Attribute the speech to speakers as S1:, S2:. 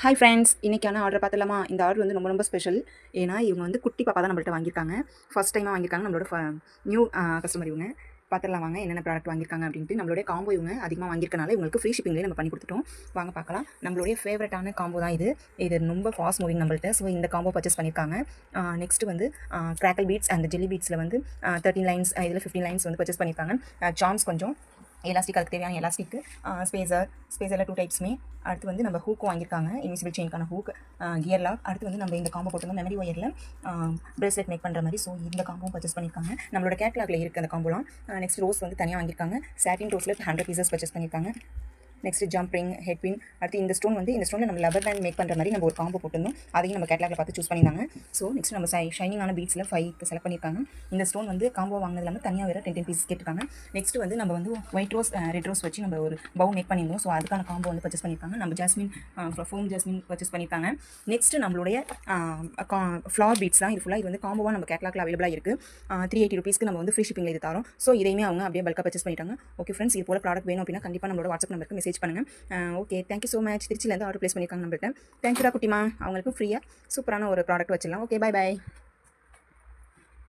S1: Hi friends, இன்றைக்கான order பார்த்துலாமா? இந்த order வந்து ரொம்ப ரொம்ப ஸ்பெஷல். ஏன்னா இவங்க வந்து குட்டி பாப்பா தான் நம்மள்ட்ட வாங்கியிருக்காங்க. ஃபஸ்ட் டைமாக வாங்கியிருக்காங்க. நம்மளோட நியூ கஸ்டமர் இவங்க. பார்த்துடலாம் வாங்க என்னென்ன ப்ராடக்ட் வாங்கியிருக்காங்க அப்படின்ட்டு. நம்மளுடைய காம்போ இவங்க அதிகமாக வாங்கியிருக்கனால இவங்களுக்கு ஃப்ரீ ஷிப்பிங்லேயே நம்ம பண்ணி கொடுத்துட்டோம். வாங்க பார்க்கலாம். நம்மளுடைய ஃபேவரட்டான காம்போ தான் இது. இது ரொம்ப ஃபாஸ்ட் மூவிங் நம்மள்ட்ட. ஸோ இந்த காம்போ பர்ச்சேஸ் பண்ணியிருக்காங்க. நெக்ஸ்ட்டு வந்து கிராக்கல் பீட்ஸ் அண்ட் ஜெல்லி பீட்ஸில் வந்து 13 லைன்ஸ், இதில் 15 லைன்ஸ் வந்து பர்ச்சேஸ் பண்ணியிருக்காங்க. சார்ம்ஸ் கொஞ்சம் எலாஸ்டிக், அதுக்கு தேவையான எலாஸ்டிக்கு, ஸ்பேஸரில் 2 டைப்ஸுமே. அடுத்து வந்து நம்ம ஹூக்கும் வாங்கியிருக்காங்க, இன்விசிபிள் செயின்கான ஹூக், கியர் லாக். அடுத்து வந்து நம்ம இந்த காம்போ போட்டிருந்தோம் மெமரி ஒயரில் பிரேஸ்லெட் மேக் பண்ணுற மாதிரி. ஸோ இந்த காம்போ பர்ச்சேஸ் பண்ணியிருக்காங்க. நம்மளோட கேட்லாகில் இருக்குது அந்த காம்போலாம். நெக்ஸ்ட் ரோஸ் வந்து தனியாக வாங்கியிருக்காங்க. சாட்டின் ரோஸில் 100 பீசஸ் பர்ச்சேஸ் பண்ணியிருக்காங்க. நெக்ஸ்ட் ஜம்ப் ரிங், ஹெட் பின். அடுத்து இந்த ஸ்டோன் வந்து இந்த ஸ்டோனில் நம்ம லப்பர் பேண்ட் மேக் பண்ணுற மாதிரி நம்ம ஒரு காம்போ போட்டிருந்தோம். அதையும் நம்ம கேட்லாகில் பார்த்து சூஸ் பண்ணியிருந்தாங்க. ஸோ நெக்ஸ்ட் நம்ம ஷைனிங்கான பீட்ஸில் 5 செலக்ட் பண்ணியிருக்காங்க. இந்த ஸ்டோன் வந்து காம்போ வாங்கினது இல்லாமல் தனியாக வேறு 10 பீசஸ் கேட்டிருக்காங்க. நெக்ஸ்ட் வந்து நம்ம வந்து ஒயிட் ரோஸ், ரெட் ரோஸ் வச்சு நம்ம ஒரு பவு மேக் பண்ணியிருந்தோம். ஸோ அதுக்கான காம்போ வந்து பர்ச்சேஸ் பண்ணியிருக்காங்க. நம்ம ஜாஸ்மின், ஃபோம் ஜாஸ்மின் பர்ச்சேஸ் பண்ணியிருக்காங்க. நெக்ஸ்ட் நம்மளுடைய ஃப்ளவர் பீட்ஸ் தான். இது ஃபுல்லாக இது வந்து காம்போவாக நம்ம கேட்லாகில் அவைலபிளாக இருக்குது. 380 ருபீஸ்க்கு நம்ம வந்து ஃப்ரீ ஷிப்பிங்கில் இது தரோம். ஸோ இதையுமே அவங்க அப்படியே பல்காக பர்ச்சேஸ் பண்ணிட்டாங்க. ஓகே ஃப்ரெண்ட்ஸ், இது போல ப்ராடக்ட் வேணும் அப்படின்னா கண்டிப்பாக நம்மளோட வாட்ஸ்அப் நம்பருக்கு மெசேஜ் பண்ணுங்கள். Okay, thank you so much. திருச்சியிலேருந்து ஆர்டர் ப்ளேஸ் பண்ணியிருக்காங்க நம்மள்ட்ட. தேங்க்யூடா குட்டிமா. அவங்களுக்கு ஃப்ரீயாக சூப்பரான ஒரு ப்ராடக்ட் வச்சிடலாம். Okay, by.